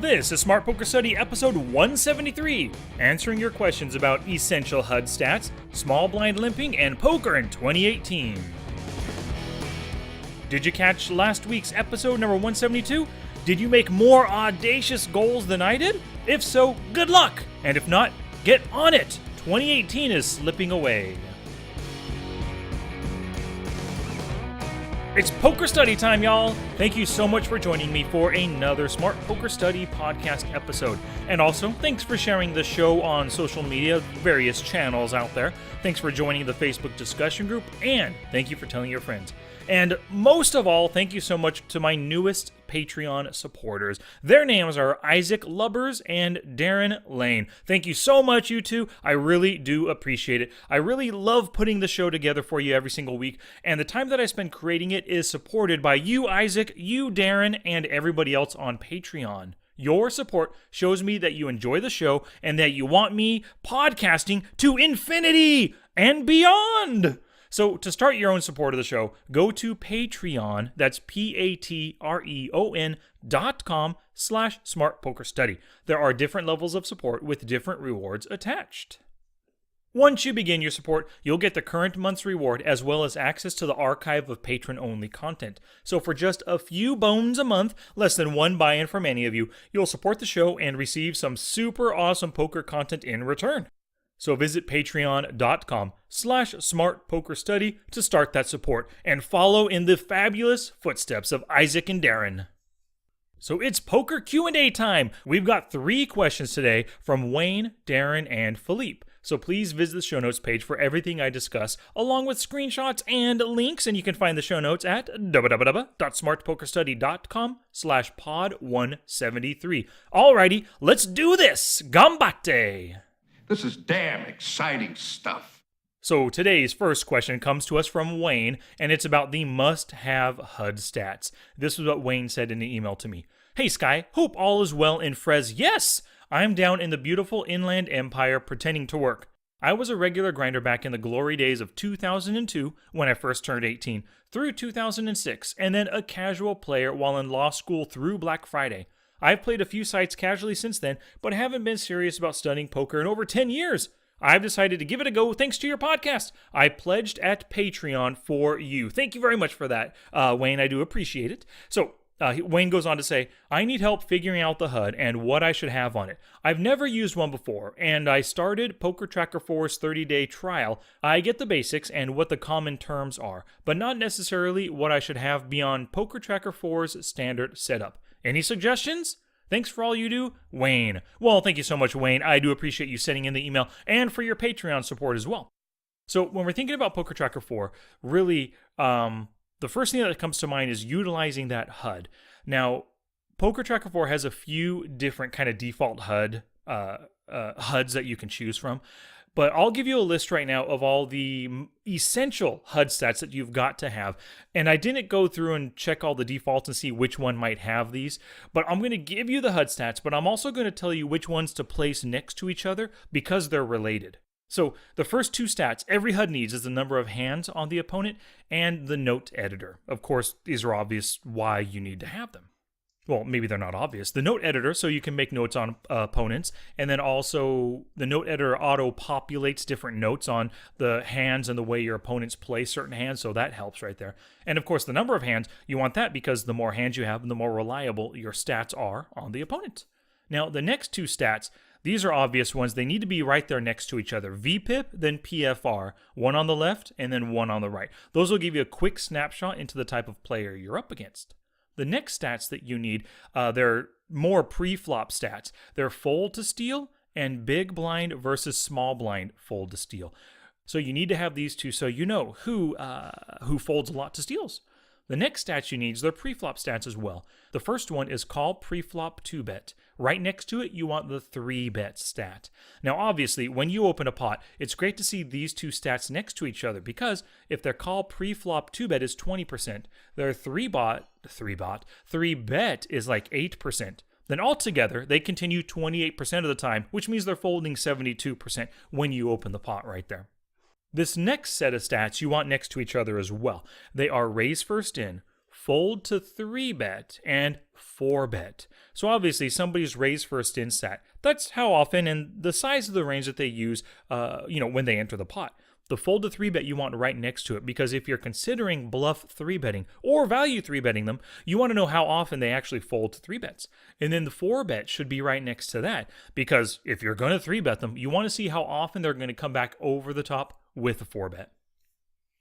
This is Smart Poker Study episode 173, answering your questions about essential HUD stats, small blind limping, and poker in 2018. Did you catch last week's episode number 172? Did you make more audacious goals than I did? If so, good luck! And if not, get on it! 2018 is slipping away. It's poker study time, y'all! Thank you so much for joining me for another Smart Poker Study podcast episode. And also, thanks for sharing the show on social media, various channels out there. Thanks for joining the Facebook discussion group, and thank you for telling your friends. And most of all, thank you so much to my newest Patreon supporters. Their names are Isaac Lubbers and Darren Lane. Thank you so much, you two. I really do appreciate it. I really love putting the show together for you every single week, and the time that I spend creating it is supported by you, Isaac, you, Darren, and everybody else on Patreon. Your support shows me that you enjoy the show and that you want me podcasting to infinity and beyond. So to start your own support of the show, go to Patreon, that's patreon.com/smartpokerstudy. There are different levels of support with different rewards attached. Once you begin your support, you'll get the current month's reward as well as access to the archive of patron-only content. So for just a few bones a month, less than one buy-in from any of you, you'll support the show and receive some super awesome poker content in return. So visit patreon.com/smartpokerstudy to start that support and follow in the fabulous footsteps of Isaac and Darren. So it's poker Q&A time. We've got 3 questions today from Wayne, Darren, and Philippe. So please visit the show notes page for everything I discuss, along with screenshots and links, and you can find the show notes at www.smartpokerstudy.com/pod173. Alrighty, let's do this! Gambate! This is damn exciting stuff. So today's first question comes to us from Wayne, and it's about the must-have HUD stats. This is what Wayne said in the email to me. Hey Sky, hope all is well in Frez. Yes! I'm down in the beautiful Inland Empire pretending to work. I was a regular grinder back in the glory days of 2002 when I first turned 18, through 2006, and then a casual player while in law school through Black Friday. I've played a few sites casually since then, but haven't been serious about studying poker in over 10 years. I've decided to give it a go thanks to your podcast. I pledged at Patreon for you. Thank you very much for that, Wayne. I do appreciate it. So, Wayne goes on to say, I need help figuring out the HUD and what I should have on it. I've never used one before, and I started Poker Tracker 4's 30-day trial. I get the basics and what the common terms are, but not necessarily what I should have beyond Poker Tracker 4's standard setup. Any suggestions? Thanks for all you do, Wayne. Well, thank you so much, Wayne. I do appreciate you sending in the email and for your Patreon support as well. So when we're thinking about Poker Tracker 4, really, the first thing that comes to mind is utilizing that HUD. Now, Poker Tracker 4 has a few different kind of default HUDs that you can choose from. But I'll give you a list right now of all the essential HUD stats that you've got to have. And I didn't go through and check all the defaults and see which one might have these. But I'm going to give you the HUD stats, but I'm also going to tell you which ones to place next to each other because they're related. So the first 2 stats every HUD needs is the number of hands on the opponent and the note editor. Of course, these are obvious why you need to have them. Well, maybe they're not obvious. The note editor, so you can make notes on opponents, and then also the note editor auto-populates different notes on the hands and the way your opponents play certain hands, so that helps right there. And of course, the number of hands, you want that because the more hands you have, the more reliable your stats are on the opponent. Now, the next 2 stats, these are obvious ones. They need to be right there next to each other. VPIP, then PFR. One on the left, and then one on the right. Those will give you a quick snapshot into the type of player you're up against. The next stats that you need, they're more pre-flop stats. They're fold to steal and big blind versus small blind fold to steal. So you need to have these 2 so you know who folds a lot to steals. The next stats you need is their pre-flop stats as well. The first one is call pre-flop 2-bet. Right next to it, you want the 3-bet stat. Now, obviously, when you open a pot, it's great to see these 2 stats next to each other because if their call pre-flop 2-bet is 20%, their 3-bet is like 8%. Then altogether, they continue 28% of the time, which means they're folding 72% when you open the pot right there. This next set of stats you want next to each other as well. They are raise first in, fold to 3-bet, and 4-bet. So obviously somebody's raise first in stat. That's how often and the size of the range that they use, when they enter the pot. The fold to 3-bet you want right next to it, because if you're considering bluff 3-betting or value 3-betting them, you want to know how often they actually fold to 3-bets. And then the 4-bet should be right next to that, because if you're going to 3-bet them, you want to see how often they're going to come back over the top with a 4-bet.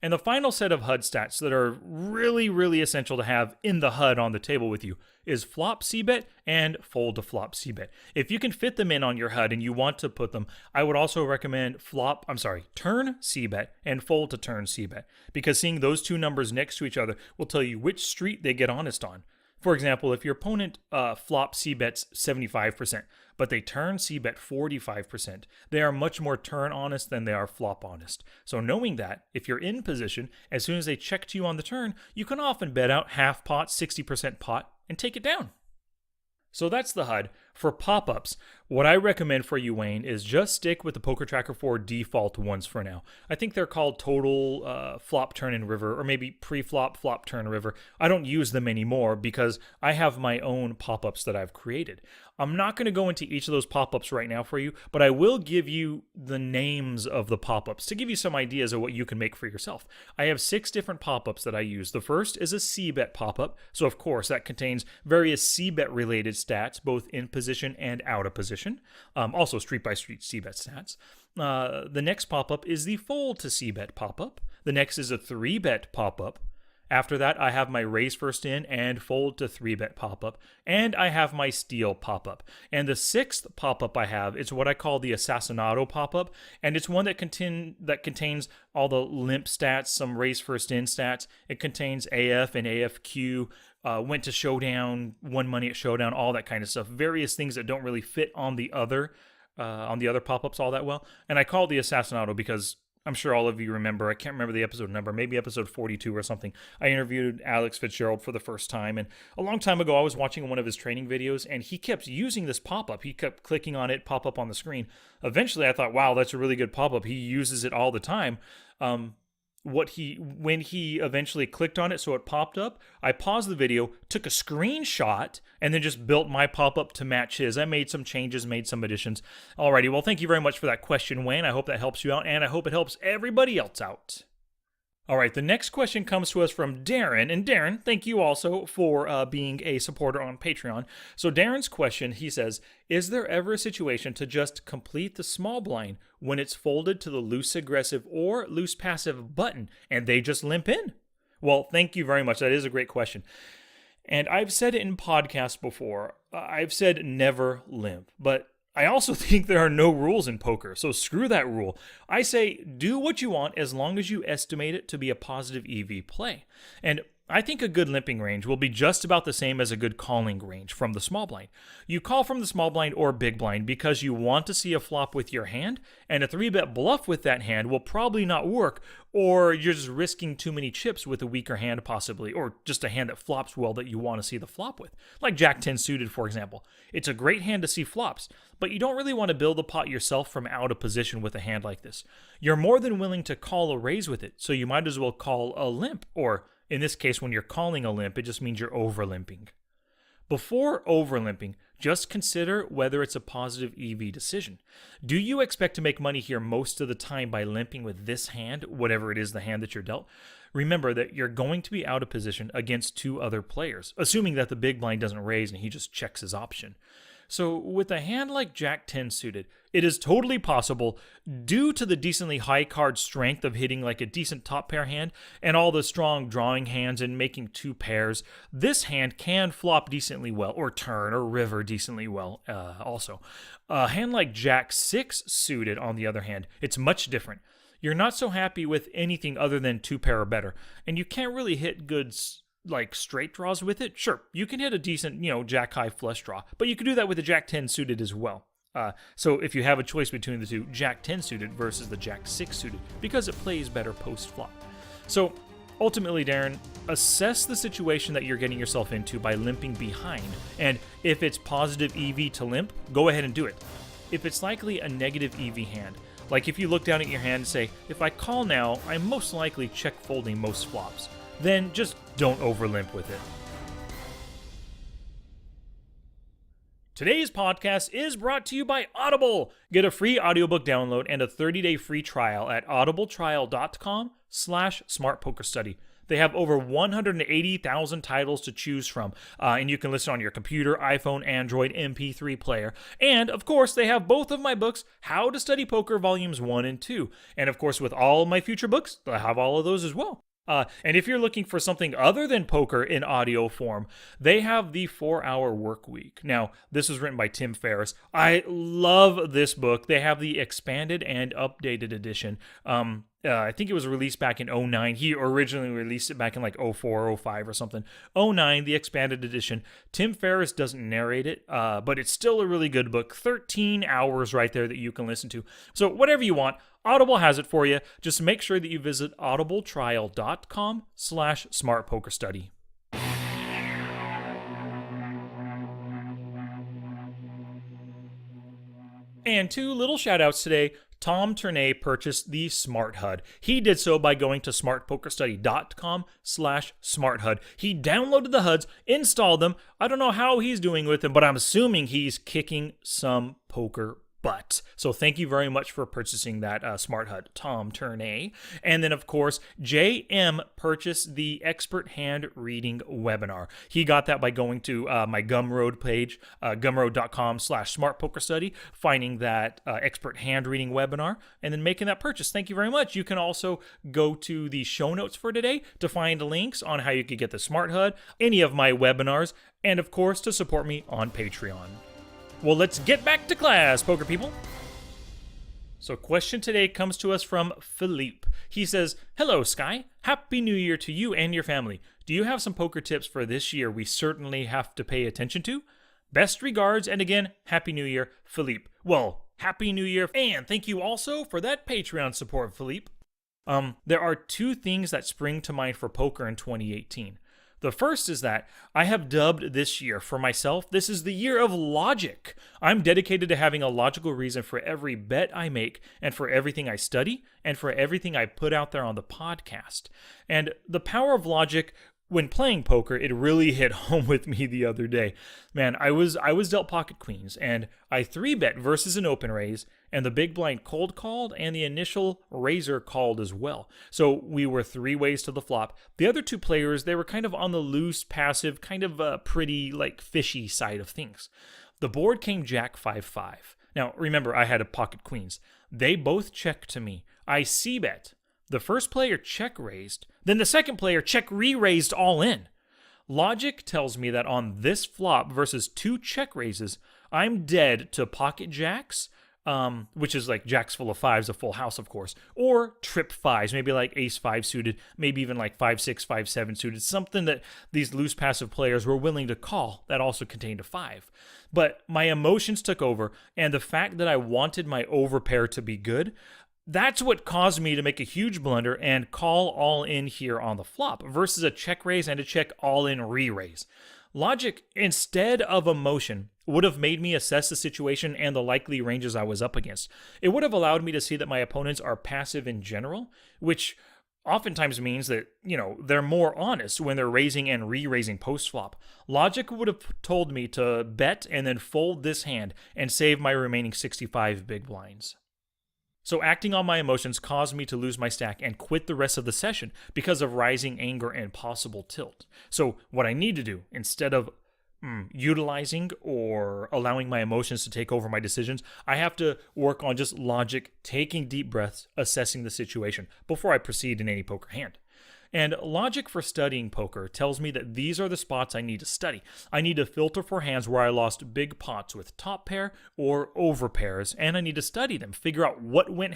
And the final set of HUD stats that are really, really essential to have in the HUD on the table with you is flop c-bet and fold to flop c-bet. If you can fit them in on your HUD and you want to put them, I would also recommend turn c-bet and fold to turn c-bet, because seeing those two numbers next to each other will tell you which street they get honest on. For example, if your opponent flop c-bets 75%, but they turn c-bet 45%, they are much more turn honest than they are flop honest. So knowing that, if you're in position, as soon as they check to you on the turn, you can often bet out half pot, 60% pot, and take it down. So that's the HUD. For pop-ups, what I recommend for you, Wayne, is just stick with the Poker Tracker 4 default ones for now. I think they're called total flop, turn, and river, or maybe pre-flop, flop, turn, river. I don't use them anymore because I have my own pop-ups that I've created. I'm not going to go into each of those pop-ups right now for you, but I will give you the names of the pop-ups to give you some ideas of what you can make for yourself. I have 6 different pop-ups that I use. The first is a c-bet pop-up, so of course that contains various c-bet related stats, both in position and out of position. Also street-by-street c-bet stats. The next pop-up is the fold to c-bet pop-up. The next is a 3-bet pop-up. After that, I have my raise first in and fold to 3-bet pop-up, and I have my steal pop-up. And the 6th pop-up I have is what I call the Assassinato pop-up, and it's one that contains all the limp stats, some raise first in stats. It contains AF and AFQ, went to showdown, won money at showdown, all that kind of stuff. Various things that don't really fit on the other pop-ups all that well. And I call it the Assassinato because I'm sure all of you remember, I can't remember the episode number, maybe episode 42 or something. I interviewed Alex Fitzgerald for the first time, and a long time ago I was watching one of his training videos, and he kept using this pop-up. He kept clicking on it, pop up on the screen. Eventually I thought, wow, that's a really good pop-up. He uses it all the time. When he eventually clicked on it so it popped up, I paused the video, took a screenshot, and then just built my pop-up to match his. I made some changes, made some additions. Alrighty, well, thank you very much for that question, Wayne. I hope that helps you out, and I hope it helps everybody else out. All right, the next question comes to us from Darren. And Darren, thank you also for being a supporter on Patreon. So Darren's question, he says, is there ever a situation to just complete the small blind when it's folded to the loose aggressive or loose passive button and they just limp in? Well, thank you very much. That is a great question. And I've said it in podcasts before. I've said never limp, but I also think there are no rules in poker, so screw that rule. I say do what you want as long as you estimate it to be a positive EV play. And I think a good limping range will be just about the same as a good calling range from the small blind. You call from the small blind or big blind because you want to see a flop with your hand, and a 3-bet bluff with that hand will probably not work, or you're just risking too many chips with a weaker hand possibly, or just a hand that flops well that you want to see the flop with. Like Jack 10 suited, for example. It's a great hand to see flops, but you don't really want to build the pot yourself from out of position with a hand like this. You're more than willing to call a raise with it, so you might as well call a limp, or in this case, when you're calling a limp, it just means you're over-limping. Before over-limping, just consider whether it's a positive EV decision. Do you expect to make money here most of the time by limping with this hand, whatever it is the hand that you're dealt? Remember that you're going to be out of position against 2 other players, assuming that the big blind doesn't raise and he just checks his option. So with a hand like Jack 10 suited, it is totally possible, due to the decently high card strength of hitting like a decent top pair hand and all the strong drawing hands and making 2 pairs, this hand can flop decently well, or turn or river decently well also. A hand like Jack 6 suited, on the other hand, it's much different. You're not so happy with anything other than 2 pair or better, and you can't really hit good like straight draws with it. Sure, you can hit a decent, Jack high flush draw, but you can do that with the Jack 10 suited as well. So if you have a choice between the two, Jack 10 suited versus the Jack 6 suited, because it plays better post flop. So ultimately, Darren, assess the situation that you're getting yourself into by limping behind, and if it's positive EV to limp, go ahead and do it. If it's likely a negative EV hand, like if you look down at your hand and say, if I call now, I'm most likely check folding most flops. then just don't over-limp with it. Today's podcast is brought to you by Audible. Get a free audiobook download and a 30-day free trial at audibletrial.com/smartpokerstudy. They have over 180,000 titles to choose from, and you can listen on your computer, iPhone, Android, MP3 player. And, of course, they have both of my books, How to Study Poker Volumes 1 and 2. And, of course, with all of my future books, I have all of those as well. And if you're looking for something other than poker in audio form, they have the 4-Hour Work Week. Now, this was written by Tim Ferriss. I love this book. They have the expanded and updated edition. I think it was released back in 2009. He originally released it back in like 2004 or 2005 or something. 2009, the expanded edition. Tim Ferriss doesn't narrate it, but it's still a really good book. 13 hours right there that you can listen to. So whatever you want, Audible has it for you. Just make sure that you visit audibletrial.com/smartpokerstudy. And two little shout outs today. Tom Turnay purchased the Smart HUD. He did so by going to smartpokerstudy.com/smarthud. He downloaded the HUDs, installed them. I don't know how he's doing with them, but I'm assuming he's kicking some poker butt. So thank you very much for purchasing that Smart HUD, Tom Turnay. And then, of course, JM purchased the Expert Hand Reading webinar. He got that by going to my Gumroad page, gumroad.com/smartpokerstudy, finding that Expert Hand Reading webinar, and then making that purchase. Thank you very much. You can also go to the show notes for today to find links on how you could get the Smart HUD, any of my webinars, and, of course, to support me on Patreon. Well, let's get back to class, poker people. So question today comes to us from Philippe. He says, "Hello, Sky. Happy New Year to you and your family. Do you have some poker tips for this year we certainly have to pay attention to? Best regards, and again, Happy New Year, Philippe." Well, Happy New Year, and thank you also for that Patreon support, Philippe. There are two things that spring to mind for poker in 2018. The first is that I have dubbed this year for myself, this is the year of logic. I'm dedicated to having a logical reason for every bet I make, and for everything I study, and for everything I put out there on the podcast. And the power of logic when playing poker, it really hit home with me the other day. Man, I was dealt pocket queens, and I 3-bet versus an open raise, and the big blind cold called, and the initial raiser called as well. So we were 3 ways to the flop. The other 2 players, they were kind of on the loose, passive, kind of pretty, like, fishy side of things. The board came Jack 5-5. Now, remember, I had a pocket queens. They both checked to me. I c-bet. The first player check raised, then the second player check re-raised all in. Logic tells me that on this flop versus 2 check raises, I'm dead to pocket jacks, which is like jacks full of 5s, a full house, of course, or trip 5s, maybe like ace 5 suited, maybe even like 5-6, 5-7 suited, something that these loose passive players were willing to call that also contained a 5. But my emotions took over, and the fact that I wanted my overpair to be good, that's what caused me to make a huge blunder and call all in here on the flop versus a check raise and a check all in re-raise. Logic, instead of emotion, would have made me assess the situation and the likely ranges I was up against. It would have allowed me to see that my opponents are passive in general, which oftentimes means that, they're more honest when they're raising and re-raising post-flop. Logic would have told me to bet and then fold this hand and save my remaining 65 big blinds. So acting on my emotions caused me to lose my stack and quit the rest of the session because of rising anger and possible tilt. So what I need to do, instead of utilizing or allowing my emotions to take over my decisions, I have to work on just logic, taking deep breaths, assessing the situation before I proceed in any poker hand. And logic for studying poker tells me that these are the spots I need to study. I need to filter for hands where I lost big pots with top pair or over pairs, and I need to study them, figure out what went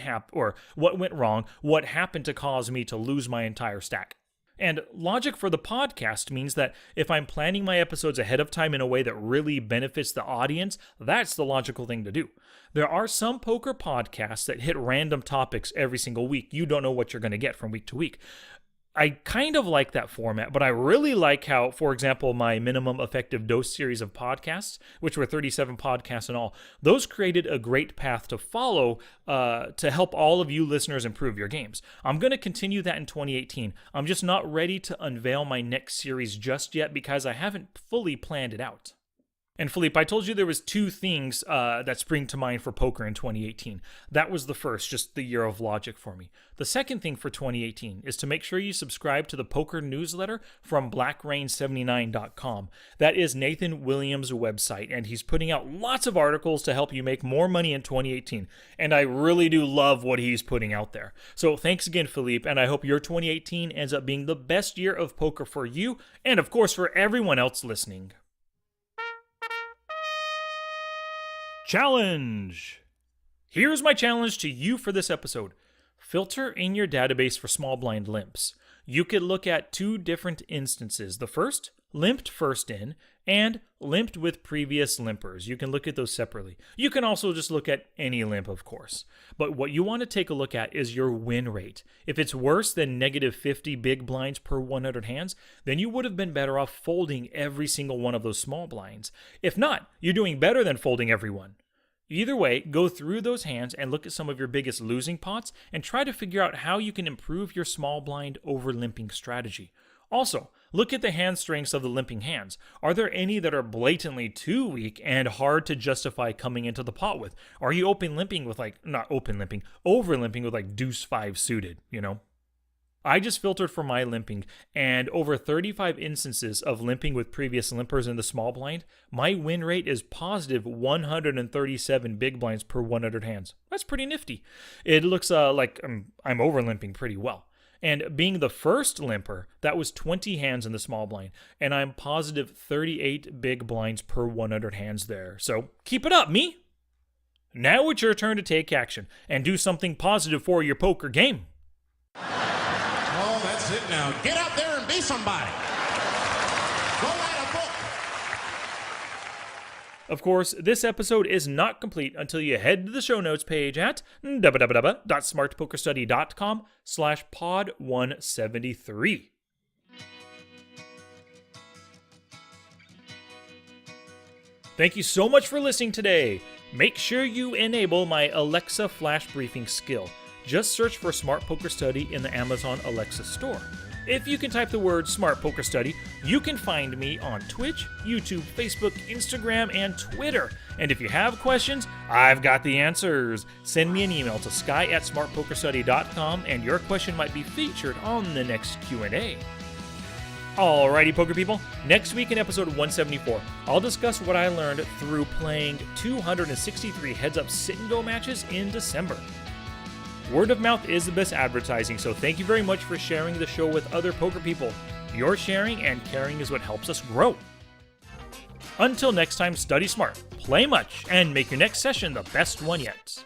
wrong, what happened to cause me to lose my entire stack. And logic for the podcast means that if I'm planning my episodes ahead of time in a way that really benefits the audience, that's the logical thing to do. There are some poker podcasts that hit random topics every single week. You don't know what you're going to get from week to week. I kind of like that format, but I really like how, for example, my minimum effective dose series of podcasts, which were 37 podcasts in all, those created a great path to follow to help all of you listeners improve your games. I'm going to continue that in 2018. I'm just not ready to unveil my next series just yet because I haven't fully planned it out. And Philippe, I told you there was 2 things that spring to mind for poker in 2018. That was the first, just the year of logic for me. The second thing for 2018 is to make sure you subscribe to the poker newsletter from blackrain79.com. That is Nathan Williams' website, and he's putting out lots of articles to help you make more money in 2018. And I really do love what he's putting out there. So thanks again, Philippe, and I hope your 2018 ends up being the best year of poker for you, and of course for everyone else listening. Challenge! Here's my challenge to you for this episode. Filter in your database for small blind limps. You could look at 2 different instances. The first, limped first in, and limped with previous limpers. You can look at those separately. You can also just look at any limp, of course. But what you want to take a look at is your win rate. If it's worse than negative 50 big blinds per 100 hands, then you would have been better off folding every single one of those small blinds. If not, you're doing better than folding every one. Either way, go through those hands and look at some of your biggest losing pots and try to figure out how you can improve your small blind over-limping strategy. Also, look at the hand strengths of the limping hands. Are there any that are blatantly too weak and hard to justify coming into the pot with? Are you over-limping with like deuce 5 suited, you know? I just filtered for my limping, and over 35 instances of limping with previous limpers in the small blind, my win rate is positive 137 big blinds per 100 hands. That's pretty nifty. It looks like I'm over-limping pretty well. And being the first limper, that was 20 hands in the small blind, and I'm positive 38 big blinds per 100 hands there. So keep it up, me! Now it's your turn to take action and do something positive for your poker game. Oh, that's it now. Get out there and be somebody. Go write a book. Of course, this episode is not complete until you head to the show notes page at www.smartpokerstudy.com/pod173. Thank you so much for listening today. Make sure you enable my Alexa flash briefing skill. Just search for Smart Poker Study in the Amazon Alexa store. If you can type the word Smart Poker Study, you can find me on Twitch, YouTube, Facebook, Instagram, and Twitter. And if you have questions, I've got the answers. Send me an email to sky@smartpokerstudy.com and your question might be featured on the next Q&A. Alrighty, poker people, next week in episode 174, I'll discuss what I learned through playing 263 heads-up sit-and-go matches in December. Word of mouth is the best advertising, so thank you very much for sharing the show with other poker people. Your sharing and caring is what helps us grow. Until next time, study smart, play much, and make your next session the best one yet.